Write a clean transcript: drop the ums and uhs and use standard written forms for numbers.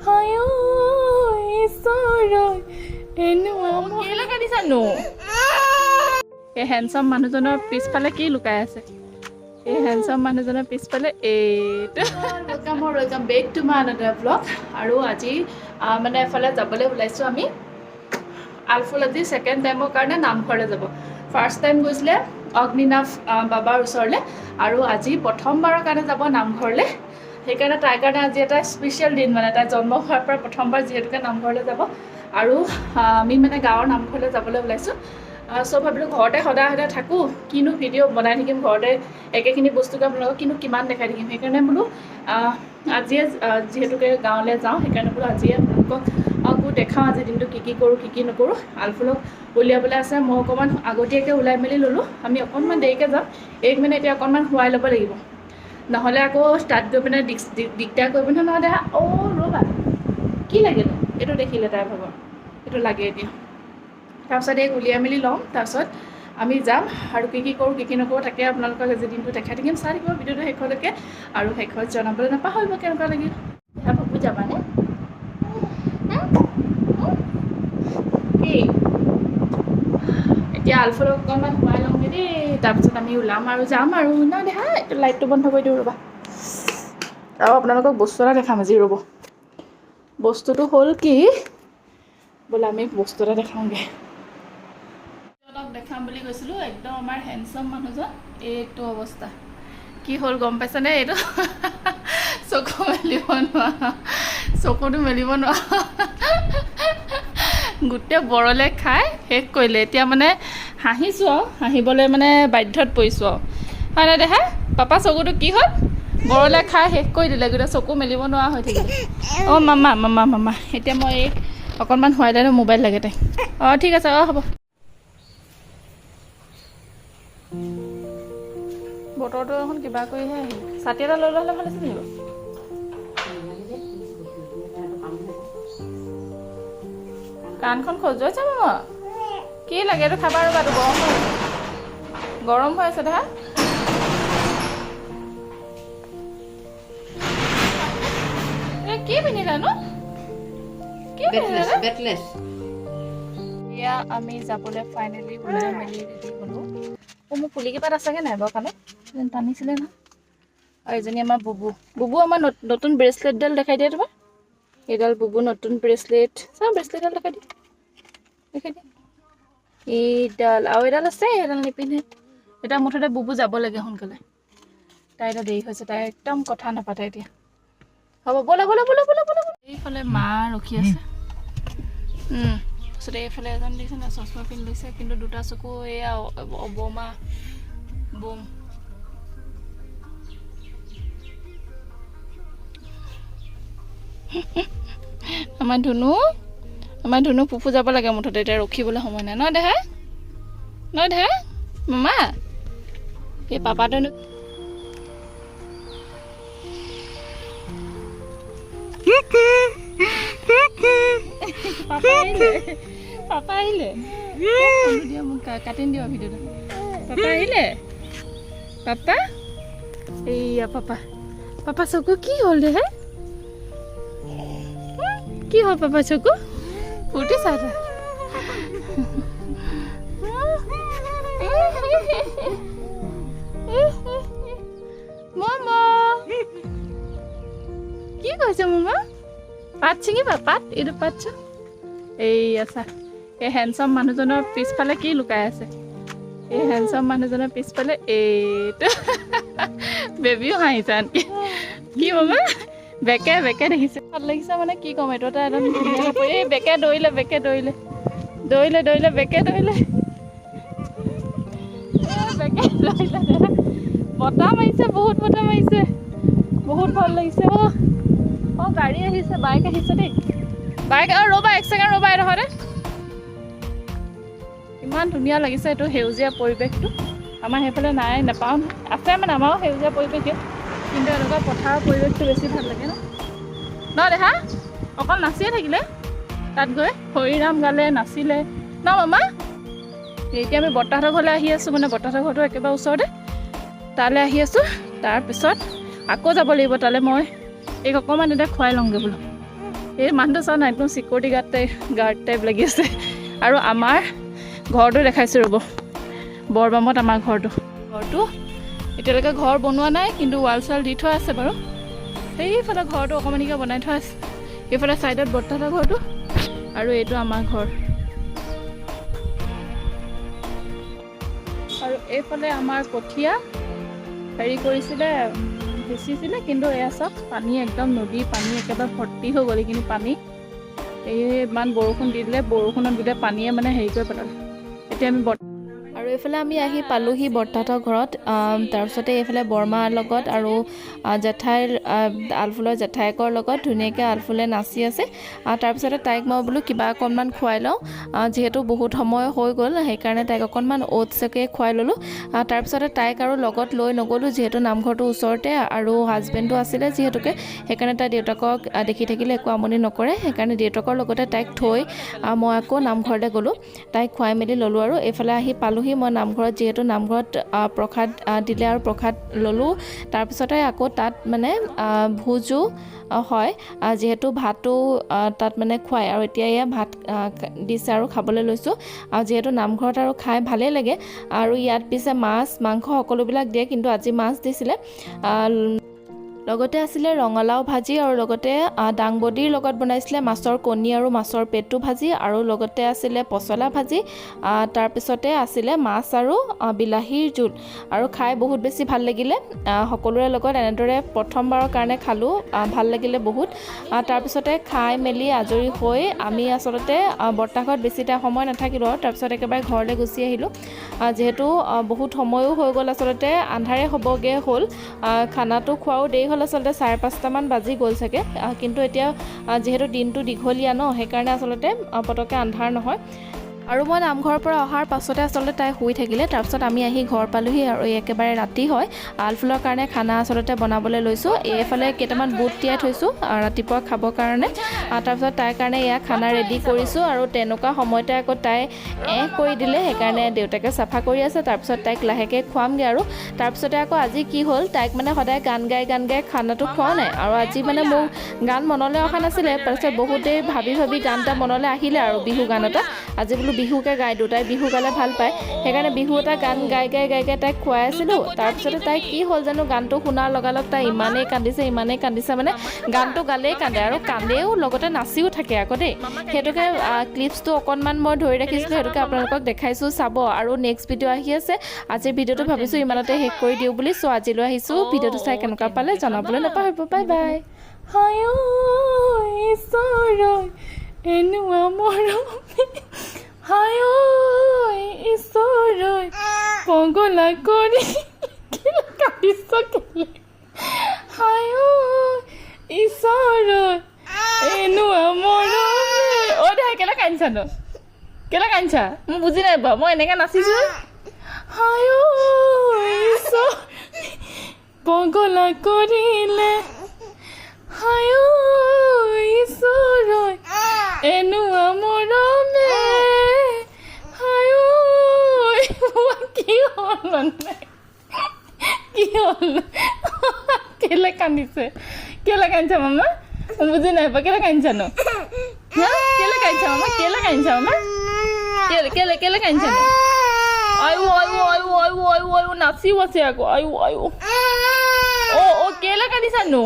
হায়ো ঈশ্বৰ এনো কি লগাই দিছানো এই হেণ্ডচাম মানুহজনৰ পিছফালে কি লুকাই আছে এই হেণ্ডচাম মানুহজনৰ পিছফালে এইটো welcome back to my another blog আৰু আজি মানে এফালে যাবলৈ ওলাইছোঁ আমি আলফুল আজি ছেকেণ্ড টাইমৰ কাৰণে নামঘৰলৈ যাব ফাৰ্ষ্ট টাইম গৈছিলে অগ্নিনাভ বাবাৰ ওচৰলৈ আৰু আজি প্ৰথমবাৰৰ কাৰণে যাব নামঘৰলৈ সেইকাৰণে তাইৰ কাৰণে আজি এটা স্পেচিয়েল দিন মানে তাই জন্ম হোৱাৰ পৰা প্ৰথমবাৰ যিহেতুকে নামঘৰলৈ যাব আৰু আমি মানে গাঁৱৰ নামঘৰলৈ যাবলৈ ওলাইছোঁ সব ভাবিলোঁ ঘৰতে সদায় সদায় থাকোঁ কিনো ভিডিঅ' বনাই থাকিম ঘৰতে একেখিনি বস্তুকে আপোনালোকক কিনো কিমান দেখাই থাকিম সেইকাৰণে বোলো আজিয়ে যিহেতুকে গাঁৱলৈ যাওঁ সেইকাৰণে বোলো আজিয়ে আপোনালোকক দেখাওঁ আজি দিনটো কি কৰোঁ কি নকৰোঁ আলফুলক উলিয়াবলৈ আছে মই অকণমান আগতীয়াকৈ ওলাই মেলি ল'লোঁ আমি অকণমান দেৰিকৈ যাম এইক মানে এতিয়া অকণমান শুৱাই ল'ব লাগিব নহ'লে আকৌ তাত গৈ পিনে দিগদাৰ কৰিব নহয় দেখা ৰ'বা কি লাগেনো এইটো দেখিলে তাই ভাব এইটো লাগে এতিয়া তাৰপিছত এই উলিয়াই মেলি ল'ম তাৰপিছত আমি যাম আৰু কি কৰোঁ কি নকৰোঁ তাকে আপোনালোকক আজি দিনটো দেখাই থাকিম চাই থাকিব ভিডিঅ'টো শেষলৈকে আৰু শেষত জনাবলৈ নাপাহৰিব কেনেকুৱা লাগিল দেখা ভাবো যাবানে কি এতিয়া আলফুলক অকণমান শুৱাই লওঁগৈ দেই তাৰপিছত আমি ওলাম আৰু যাম আৰু ন দেখা এইটো লাইটটো বন্ধ কৰি দিওঁ ৰ'বা আৰু আপোনালোকক বস্তু এটা দেখাম আজি ৰ'ব বস্তুটো হ'ল কি বোলে আমি বস্তু এটা দেখাওঁগৈ অলপ দেখাম বুলি কৈছিলোঁ একদম আমাৰ হেণ্ডচাম মানুহজন এইটো অৱস্থা কি হ'ল গম পাইছেনে এইটো চকু মেলিব নোৱাৰা চকুটো মেলিব নোৱাৰা গোটেই বৰলে খাই শেষ কৰিলে এতিয়া মানে হাঁহিছোঁ আৰু হাঁহিবলৈ মানে বাধ্যত পৰিছোঁ আৰু হয় নাই দেখা পাপা চকুটো কি হ'ল বৰলে খাই শেষ কৰি দিলে গোটেই চকু মেলিব নোৱাৰা হৈ থাকিলে মামা এতিয়া মই এই অকণমান শুৱাই দিলে মোবাইল লাগে তাই ঠিক আছে হ'ব বতৰটো এখন কিবা কৰিহে আহিল ছাতি এটা লৈ হ'লে ভাল আছিল নেকি কাণখন খজুৱাইছে মামা কি লাগে এইটো খাবা ৰ'বাটো গৰম হৈ আছে দেখা কি পিন্ধিলানো এয়া আমি যাবলৈ ফাইনেলি ওলাই মেলি ৰেডি হ'লোঁ মোৰ পুলি কেইপাত আছেগৈ নাই বাৰু কাণত টানিছিলে নহয় আৰু এজনী আমাৰ বুবু আমাৰ নতুন ব্ৰেচলেটডাল দেখাই দিয়ে তোমাৰ এইডাল বুবু নতুন ব্ৰেচলেট ব্ৰেচলেটডাল দেখাই দিয়ে এইডাল আৰু এডাল আছে সেইডাল নিপিন্ধে এতিয়া মুঠতে বুবু যাব লাগে সোনকালে তাই এতিয়া দেৰি হৈছে তাই একদম কথা নাপাতে এতিয়া হ'ব ব'লা এইফালে মা ৰখি আছে তাৰপিছতে এইফালে এজন দিছে না চশমা পিন্ধি লৈছে কিন্তু দুটা চকু এয়া অবমা বম আমাৰ ধুনু ফুফু যাব লাগে মুঠতে এতিয়া ৰখিবলৈ সময় নাই ন দেহা মামা এই পাপাটো পাপা আহিলে দিয়া মোক কাটিন দিবা ভিডিঅ'টো পাপা আহিলে পাপা এইয়া পাপা চকু কি হ'ল দেহে কি হ'ল পাপা চকু ফূৰ্তি চাই মামা কি কৈছে মামা পাত ছিঙিবা পাত এইটো পাত চা এই আছা এই হেণ্ডচাম মানুহজনৰ পিছফালে কি লুকাই আছে এই হেণ্ডচাম মানুহজনৰ পিছফালে এইটো বেবীও হাঁহিছে আনকি কি মামা বেকে দেখিছে ভাল লাগিছে মানে কি ক'ম এইটো এটা একদম ধুনীয়া কাপোৰ এই বেকে দৌৰিলে বেকে দৌৰিলে বতাহ মাৰিছে বহুত বতাহ মাৰিছে বহুত ভাল লাগিছে গাড়ী আহিছে বাইক আহিছে দেই বাইক ৰ'বা এক ছেকেণ্ড ৰ'বা এডোখৰতে ইমান ধুনীয়া লাগিছে এইটো সেউজীয়া পৰিৱেশটো আমাৰ সেইফালে নাপাওঁ আছে মানে আমাৰো সেউজীয়া পৰিৱেশ কিন্তু এনেকুৱা পথাৰৰ পৰিৱেশটো বেছি ভাল লাগে ন দেখা অকল নাচিয়ে থাকিলে তাত গৈ হৰিৰাম গালে নাচিলে ন মামা এতিয়া আমি বৰ্তাহঁতৰ ঘৰলৈ আহি আছোঁ মানে বৰ্তাহঁতৰ ঘৰটো একেবাৰে ওচৰতে তালৈ আহি আছোঁ তাৰপিছত আকৌ যাব লাগিব তালৈ মই এই অকণমান এতিয়া খুৱাই লওঁগৈ বোলো এই মানুহটো চোৱা না একদম চিকিউৰিটি গাৰ্ড টাইপ লাগি আছে। আৰু আমাৰ ঘৰটো দেখাইছোঁ ৰ'ব, বৰবামত আমাৰ ঘৰটো এতিয়ালৈকে ঘৰ বনোৱা নাই, কিন্তু ৱাল চোৱাল দি থোৱা আছে বাৰু। সেইফালে ঘৰটো অকণমানিকৈ বনাই থোৱা আছে, এইফালে ছাইডত বৰ্তাহঁতৰ ঘৰটো, আৰু এইটো আমাৰ ঘৰ। আৰু এইফালে আমাৰ কঠীয়া হেৰি কৰিছিলে, বেচিছিলে, কিন্তু এয়া চব পানী একদম নদীৰ পানী একেবাৰে ভৰ্তি হৈ গ'ল। কিন্তু পানী এই ইমান বৰষুণ দি দিলে, বৰষুণত দিলে পানীয়ে মানে হেৰি কৰি পেলালে। এতিয়া আমি আৰু এইফালে আমি আহি পালোহি বৰ্তাহঁতৰ ঘৰত। তাৰপিছতে এইফালে বৰমাৰ লগত আৰু জেঠাইৰ আলফুলৰ জেঠাইকৰ লগত ধুনীয়াকৈ আলফুলে নাচি আছে। তাৰপিছতে তাইক মই বোলো কিবা অকণমান খুৱাই লওঁ, যিহেতু বহুত সময় হৈ গ'ল, সেইকাৰণে তাইক অকণমান অ'টছকে খুৱাই ল'লোঁ। তাৰপিছতে তাইক আৰু লগত লৈ নগ'লোঁ, যিহেতু নামঘৰটো ওচৰতে আৰু হাজবেণ্ডো আছিলে যিহেতুকে, সেইকাৰণে তাই দেউতাকক দেখি থাকিলে একো আমনি নকৰে। সেইকাৰণে দেউতাকৰ লগতে তাইক থৈ মই আকৌ নামঘৰলৈ গ'লোঁ, তাইক খুৱাই মেলি ল'লোঁ। আৰু এইফালে আহি পালোহি মই নামঘৰত, যিহেতু নামঘৰত প্ৰসাদ দিলে আৰু প্ৰসাদ ল'লোঁ। তাৰপিছতে আকৌ তাত মানে ভোজো হয়, যিহেতু ভাতো তাত মানে খুৱায়। আৰু এতিয়া এয়া ভাত দিছে আৰু খাবলৈ লৈছোঁ, যিহেতু নামঘৰত আৰু খাই ভালেই লাগে। আৰু ইয়াত পিছে মাছ মাংস সকলোবিলাক দিয়ে, কিন্তু আজি মাছ দিছিলে। লগতে আছিলে ৰঙালাও ভাজি, আৰু লগতে দাংবডিৰ লগত বনাইছিলে মাছৰ কণী আৰু মাছৰ পেটু ভাজি, আৰু লগতে আছিলে পচলা ভাজি। তাৰপিছতে আছিলে মাছ আৰু বিলাহীৰ জোল, আৰু খাই বহুত বেছি ভাল লাগিলে। সকলোৰে লগত এনেদৰে প্ৰথমবাৰৰ কাৰণে খালোঁ, ভাল লাগিলে বহুত। তাৰপিছতে খাই মেলি আজৰি হৈ আমি আচলতে বৰ্তাঘৰত বেছি এটা সময় নাথাকিলোঁ, আৰু তাৰপিছত একেবাৰে ঘৰলৈ গুচি আহিলোঁ, যিহেতু বহুত সময়ো হৈ গ'ল। আচলতে আন্ধাৰে হ'বগৈ হ'ল, খানাটো খোৱাও দেৰি হ'ল, আচলতে 5:30মান বাজি গ'ল চাগে। কিন্তু এতিয়া যিহেতু দিনটো দীঘলীয়া ন, সেইকাৰণে আচলতে পটককৈ আন্ধাৰ নহয়। আৰু মই নামঘৰৰ পৰা অহাৰ পাছতে আচলতে তাই শুই থাকিলে। তাৰপিছত আমি আহি ঘৰ পালোহি, আৰু একেবাৰে ৰাতি হয়। আলফুলৰ কাৰণে খানা আচলতে বনাবলৈ লৈছোঁ। এইফালে কেইটামান বুট তিয়াই থৈছোঁ ৰাতিপুৱা খাবৰ কাৰণে। তাৰপিছত তাইৰ কাৰণে এয়া খানা ৰেডি কৰিছোঁ, আৰু তেনেকুৱা সময়তে আকৌ তাই কৰি দিলে, সেইকাৰণে দেউতাকে চাফা কৰি আছে। তাৰপিছত তাইক লাহেকৈ খুৱামগৈ। আৰু তাৰপিছতে আকৌ আজি কি হ'ল, তাইক মানে সদায় গান গাই খানাটো খোৱা নাই, আৰু আজি মানে মোৰ গান মনলৈ অহা নাছিলে। তাৰপিছত বহুত দেৰি ভাবি গান এটা মনলৈ আহিলে, আৰু বিহু গান এটা। আজি বোলো বিহুকে গাই দিওঁ, তাই বিহু গালে ভাল পায়, সেইকাৰণে বিহু এটা গান গাই তাইক খুৱাই আছিলোঁ। তাৰপিছতে তাই কি হ'ল জানো, গানটো শুনাৰ লগালগ তাই ইমানেই কান্দিছে মানে গানটো গালেই কান্দে, আৰু কান্দেও লগতে নাচিও থাকে আকৌ দেই। সেইটোকে ক্লিপছটো অকণমান মই ধৰি ৰাখিছিলোঁ, সেইটোকে আপোনালোকক দেখাইছোঁ, চাব। আৰু নেক্সট ভিডিঅ' আহি আছে। আজিৰ ভিডিঅ'টো ভাবিছোঁ ইমানতে শেষ কৰি দিওঁ বুলি। চ' আজিলৈ আহিছোঁ, ভিডিঅ'টো চাই কেনেকুৱা পালে জনাবলৈ নাপাহৰিব। Bye bye. পগলা কৰি কেলে কান্দিছা মই বুজি নাই পোৱা, মই এনেকে নাচিছোঁ। পগলা কৰিলে এনুৱা মৰমে। কি হ'ল কেলে কান্দিছে মামা, মই বুজি নাই পোৱা। কেলে কান্দিছা নো? কেলে কান্দিছা মামা? কেলে কান্দিছা নো? আয়ু নাচিও আছে আকৌ। আয়ু কেলে কান্দিছা নো?